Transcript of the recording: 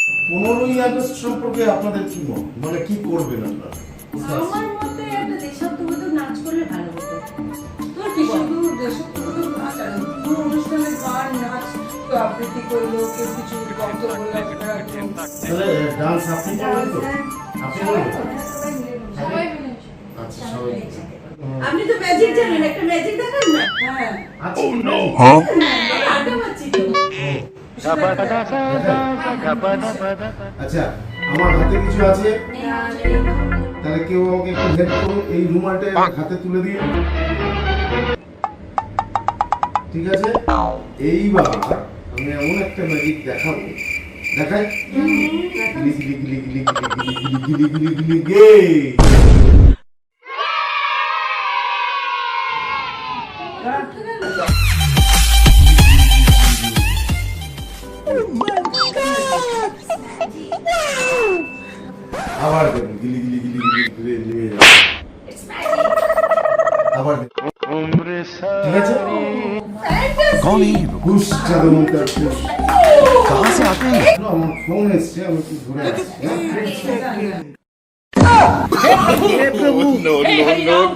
15ই August সম্পর্কে আপনাদের কি মত, মানে কি করবেন আপনারা? আমার মতে একটা দেশাত্মবোধক নাচ করলে ভালো হতো। তোর কি শুধু দেশাত্মবোধক নাচ আর কোনো অনুষ্ঠানে গান নাচ কেউ আবৃত্তি করলো কেউ কিছু বক্তব্য বললো তাহলে ডান্স আপনি করবেন তো? আপনি করবেন? সবাই মিলে আচ্ছা, সবাই। আপনি তো ম্যাজিক জানেন, একটা ম্যাজিক দেখান না। হ্যাঁ আচ্ছা, আড্ডা মারছি তো। আচ্ছা, আমার হাতে কিছু আছে, তাহলে কেউ আমাকে একটু হেল্প করুন, এই রুমালটা হাতে তুলে দিন। ঠিক আছে, এইবার আমি এমন একটা ম্যাজিক দেখাবো, দেখাই। গিলি গিলি গিলি গিলি গিলি গিলি গিলি গিলি গিলি গে। আবার দেখুন, গিলি গিলি গিলি গিলি ঘুরে নিয়ে যাবে। আবার দেখুন। ঠিক আছে, कौन है ये लोग? খুশ চাঁদমুখের খুশ। कहाँ से आते हैं? আমার ফোন এসছে, আমি একটু ঘুরে আসছি, হ্যাঁ? No, no, no, no.